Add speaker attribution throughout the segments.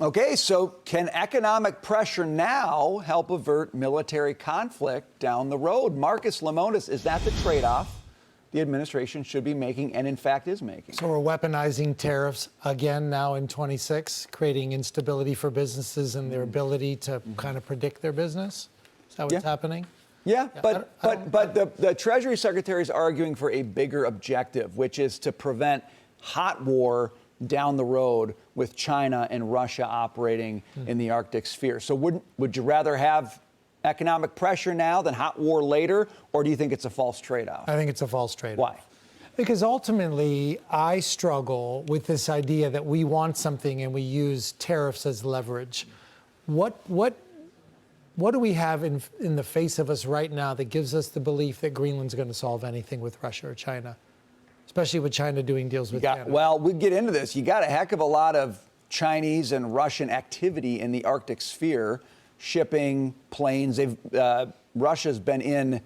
Speaker 1: Okay, so can economic pressure now help avert military conflict down the road? Marcus Lemonis, is that the trade-off the administration should be making and, in fact, is making?
Speaker 2: So we're weaponizing tariffs again now in 26, creating instability for businesses and their ability to kind of predict their business? Is that what's happening?
Speaker 1: Yeah, but the Treasury Secretary is arguing for a bigger objective, which is to prevent hot war down the road with China and Russia operating in the Arctic sphere. So would you rather have economic pressure now than hot war later, or do you think it's a false trade-off?
Speaker 2: I think it's a false trade-off.
Speaker 1: Why?
Speaker 2: Because ultimately, I struggle with this idea that we want something and we use tariffs as leverage. What do we have in the face of us right now that gives us the belief that Greenland's going to solve anything with Russia or China, especially with China doing deals with Canada?
Speaker 1: Well, we get into this. You got a heck of a lot of Chinese and Russian activity in the Arctic sphere, shipping, planes. Russia's been in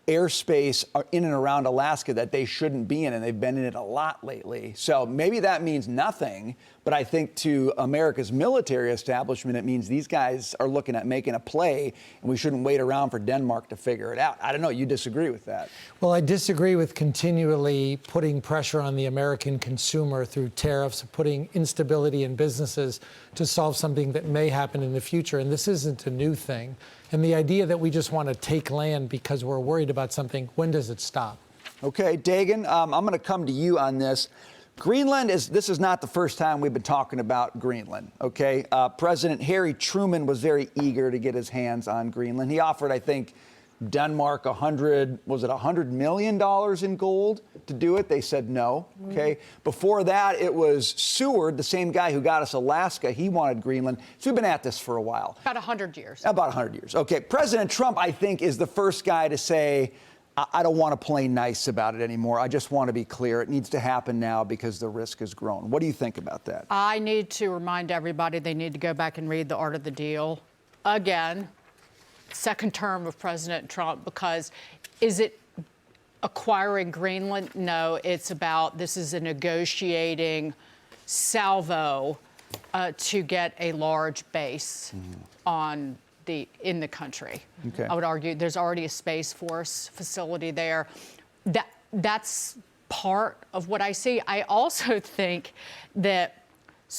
Speaker 1: airspace in and around Alaska that they shouldn't be in, and they've been in it a lot lately. So maybe that means nothing, but I think to America's military establishment, it means these guys are looking at making a play, and we shouldn't wait around for Denmark to figure it out. I don't know. You disagree with that?
Speaker 2: Well, I disagree with continually putting pressure on the American consumer through tariffs, putting instability in businesses to solve something that may happen in the future. And this isn't a new thing. And the idea that we just want to take land because we're worried about something, when does it stop?
Speaker 1: Okay, Dagan, I'm going to come to you on this. Greenland this is not the first time we've been talking about Greenland, okay? President Harry Truman was very eager to get his hands on Greenland. He offered, I think, Denmark $100 million in gold to do it? They said no, okay? Before that, it was Seward, the same guy who got us Alaska. He wanted Greenland. So we've been at this for a while.
Speaker 3: About 100 years.
Speaker 1: About 100 years. Okay, President Trump, I think, is the first guy to say, I don't want to play nice about it anymore. I just want to be clear. It needs to happen now because the risk has grown. What do you think about that?
Speaker 3: I need to remind everybody they need to go back and read The Art of the Deal again. Second term of President Trump, because is it acquiring Greenland? No, it's about this is a negotiating salvo to get a large base in the country.
Speaker 1: Okay.
Speaker 3: I would argue there's already a Space Force facility there. That's part of what I see. I also think that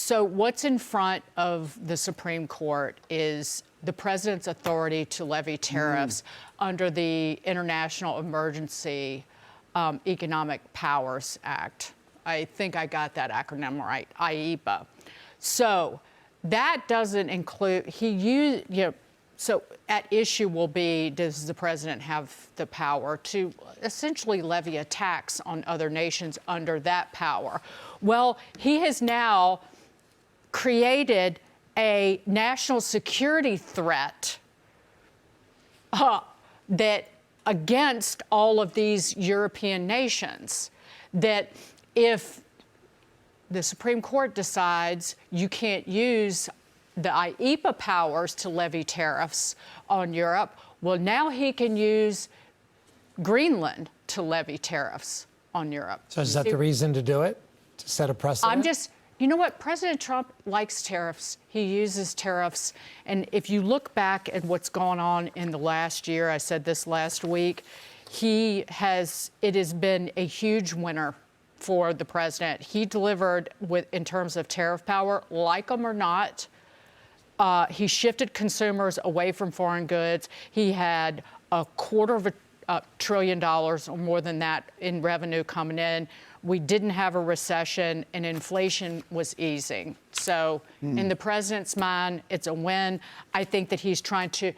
Speaker 3: what's in front of the Supreme Court is the president's authority to levy tariffs under the International Emergency Economic Powers Act. I think I got that acronym right, IEPA. So that doesn't include, so at issue will be, does the president have the power to essentially levy a tax on other nations under that power? Well, he has now created a national security threat that against all of these European nations, that if the Supreme Court decides you can't use the IEPA powers to levy tariffs on Europe, well, now he can use Greenland to levy tariffs on Europe.
Speaker 2: So is that the reason to do it? To set a precedent?
Speaker 3: You know what? President Trump likes tariffs. He uses tariffs. And if you look back at what's gone on in the last year, I said this last week, it has been a huge winner for the president. He delivered in terms of tariff power, like them or not. He shifted consumers away from foreign goods. He had $250 billion or more than that in revenue coming in. We didn't have a recession, and inflation was easing. So in the president's mind, it's a win. I think that he's trying to,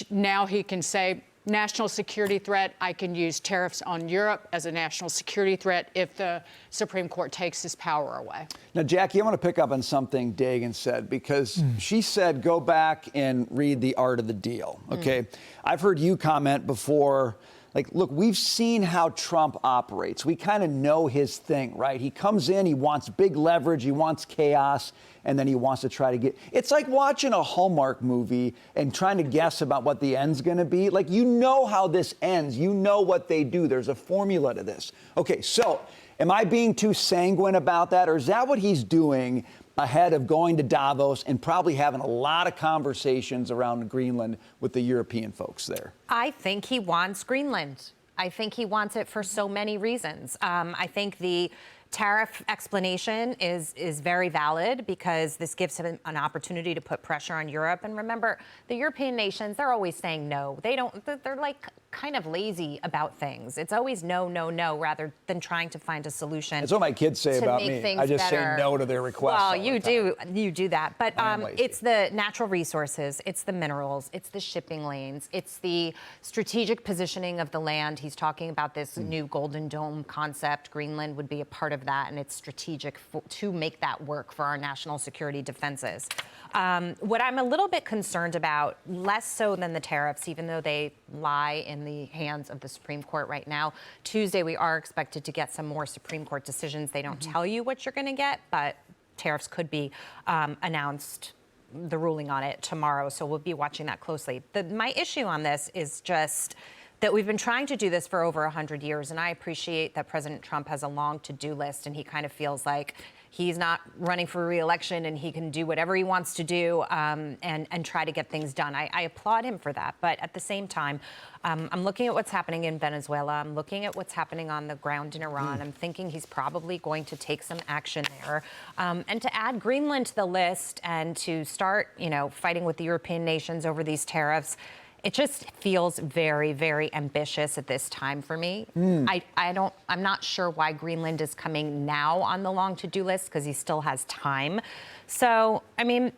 Speaker 3: now he can say, national security threat, I can use tariffs on Europe as a national security threat if the Supreme Court takes his power away.
Speaker 1: Now, Jackie, I want to pick up on something Dagan said, because she said go back and read The Art of the Deal, okay? I've heard you comment before, like, look, we've seen how Trump operates. We kind of know his thing, right? He comes in, he wants big leverage, he wants chaos, and then he wants to try to get... It's like watching a Hallmark movie and trying to guess about what the end's going to be. Like, you know how this ends. You know what they do. There's a formula to this. Okay, so am I being too sanguine about that, or is that what he's doing ahead of going to Davos and probably having a lot of conversations around Greenland with the European folks there?
Speaker 4: I think he wants Greenland. I think he wants it for so many reasons. I think the tariff explanation is very valid because this gives him an opportunity to put pressure on Europe. And remember, the European nations, they're always saying no. They're like kind of lazy about things. It's always no, no, no, rather than trying to find a solution.
Speaker 1: That's what my kids say about me. I just say no to their requests.
Speaker 4: Well, you do that. But it's the natural resources, it's the minerals, it's the shipping lanes, it's the strategic positioning of the land. He's talking about this new Golden Dome concept. Greenland would be a part of that, and it's strategic to make that work for our national security defenses. What I'm a little bit concerned about, less so than the tariffs, even though they lie in the hands of the Supreme Court right now. Tuesday, we are expected to get some more Supreme Court decisions. They don't tell you what you're going to get, but tariffs could be announced, the ruling on it tomorrow, so we'll be watching that closely. My issue on this is just that we've been trying to do this for over 100 years, and I appreciate that President Trump has a long to-do list, and he kind of feels like he's not running for re-election and he can do whatever he wants to do and try to get things done. I applaud him for that, but at the same time, I'm looking at what's happening in Venezuela. I'm looking at what's happening on the ground in Iran. I'm thinking he's probably going to take some action there. And to add Greenland to the list and to start, fighting with the European nations over these tariffs, it just feels very, very ambitious at this time for me. I'm not sure why Greenland is coming now on the long to-do list because he still has time. So,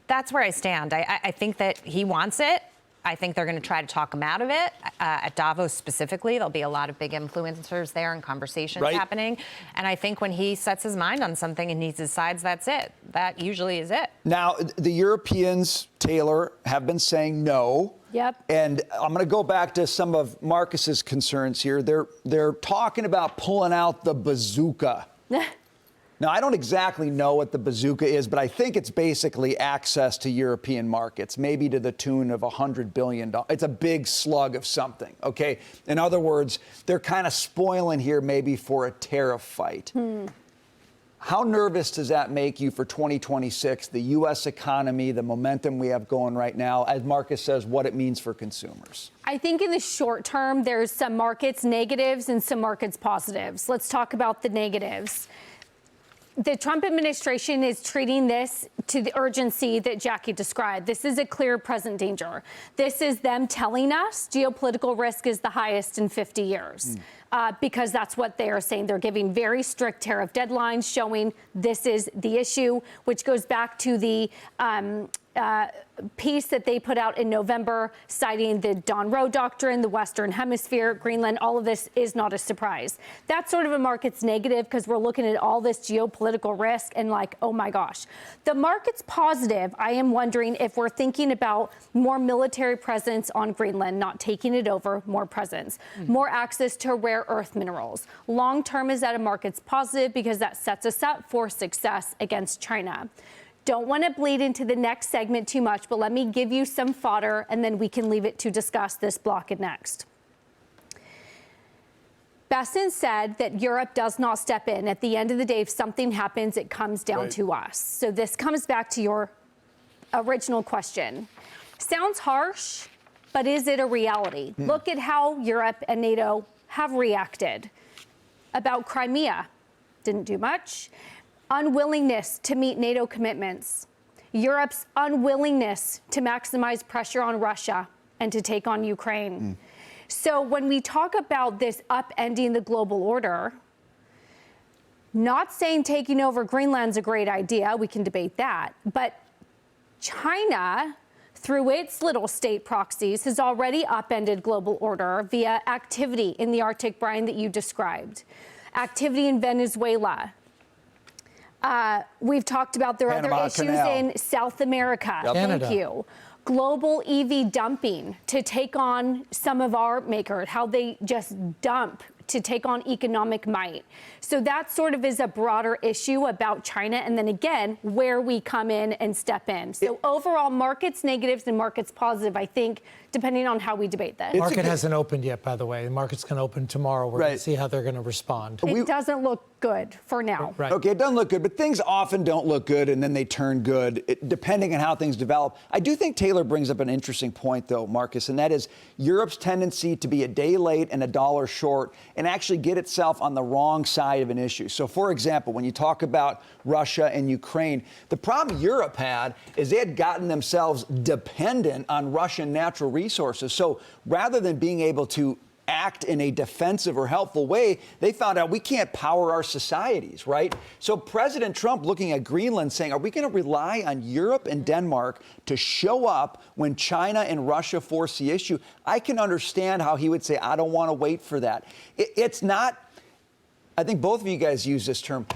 Speaker 4: that's where I stand. I think that he wants it. I think they're going to try to talk him out of it. At Davos specifically, there'll be a lot of big influencers there and conversations happening. And I think when he sets his mind on something and he decides that's it, that usually is it.
Speaker 1: Now, the Europeans, Taylor, have been saying no.
Speaker 5: Yep.
Speaker 1: And I'm going to go back to some of Marcus's concerns here. They're talking about pulling out the bazooka. Now, I don't exactly know what the bazooka is, but I think it's basically access to European markets, maybe to the tune of $100 billion. It's a big slug of something, okay? In other words, they're kind of spoiling here maybe for a tariff fight. How nervous does that make you for 2026, the U.S. economy, the momentum we have going right now, as Marcus says, what it means for consumers?
Speaker 5: I think in the short term, there's some markets negatives and some markets positives. Let's talk about the negatives. The Trump administration is treating this to the urgency that Jackie described. This is a clear present danger. This is them telling us geopolitical risk is the highest in 50 years. Because that's what they are saying. They're giving very strict tariff deadlines showing this is the issue, which goes back to the piece that they put out in November, citing the Don Roe Doctrine, the Western Hemisphere, Greenland. All of this is not a surprise. That's sort of a market's negative because we're looking at all this geopolitical risk and like, oh my gosh. The market's positive. I am wondering if we're thinking about more military presence on Greenland, not taking it over, more presence, more access to rare earth minerals. Long term, is that a market's positive because that sets us up for success against China. Don't want to bleed into the next segment too much, but let me give you some fodder and then we can leave it to discuss this block and next. Besson said that Europe does not step in. At the end of the day, if something happens, it comes down to us. So this comes back to your original question. Sounds harsh, but is it a reality? Look at how Europe and NATO have reacted. About Crimea, didn't do much. Unwillingness to meet NATO commitments. Europe's unwillingness to maximize pressure on Russia and to take on Ukraine. So when we talk about this upending the global order, not saying taking over Greenland's a great idea, we can debate that, but China, through its little state proxies, has already upended global order via activity in the Arctic, Brian, that you described. Activity in Venezuela. We've talked about there are other issues in South America.
Speaker 2: Canada.
Speaker 5: Thank you. Global EV dumping to take on some of our makers, how they just dump to take on economic might. So that sort of is a broader issue about China. And then again, where we come in and step in. So overall, markets negatives and markets positive, I think, depending on how we debate this.
Speaker 2: The market hasn't opened yet, by the way. The market's going to open tomorrow. We're going to see how they're going to respond.
Speaker 5: It doesn't look good for now.
Speaker 2: Right.
Speaker 1: Okay, it doesn't look good, but things often don't look good and then they turn good, depending on how things develop. I do think Taylor brings up an interesting point, though, Marcus, and that is Europe's tendency to be a day late and a dollar short and actually get itself on the wrong side of an issue. So, for example, when you talk about Russia and Ukraine, the problem Europe had is they had gotten themselves dependent on Russian natural resources. So rather than being able to act in a defensive or helpful way, they found out we can't power our societies, right? So President Trump looking at Greenland saying, are we going to rely on Europe and Denmark to show up when China and Russia force the issue? I can understand how he would say, I don't want to wait for that. It's not, I think both of you guys use this term,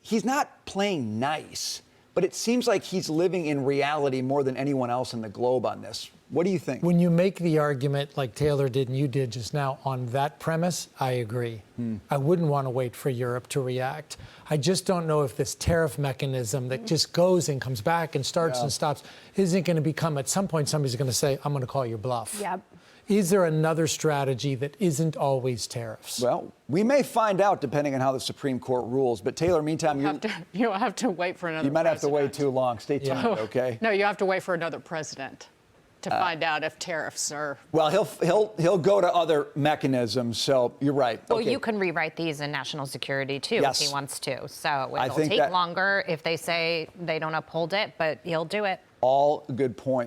Speaker 1: he's not playing nice, but it seems like he's living in reality more than anyone else in the globe on this. What do you think?
Speaker 2: When you make the argument like Taylor did and you did just now on that premise, I agree. I wouldn't want to wait for Europe to react. I just don't know if this tariff mechanism that just goes and comes back and starts and stops isn't going to become, at some point, somebody's going to say, I'm going to call your bluff.
Speaker 5: Yep.
Speaker 2: Is there another strategy that isn't always tariffs?
Speaker 1: Well, we may find out depending on how the Supreme Court rules. But Taylor, meantime,
Speaker 3: You have to wait for another.
Speaker 1: You might have to wait
Speaker 3: president.
Speaker 1: too long. Stay tuned, okay?
Speaker 3: No, you have to wait for another president to find out if tariffs are.
Speaker 1: Well, he'll go to other mechanisms. So you're right.
Speaker 4: Well,
Speaker 1: okay.
Speaker 4: you can rewrite these in national security too
Speaker 1: Yes.
Speaker 4: if he wants to. So it'll
Speaker 1: think
Speaker 4: take
Speaker 1: that-
Speaker 4: longer if they say they don't uphold it, but he'll do it.
Speaker 1: All good points.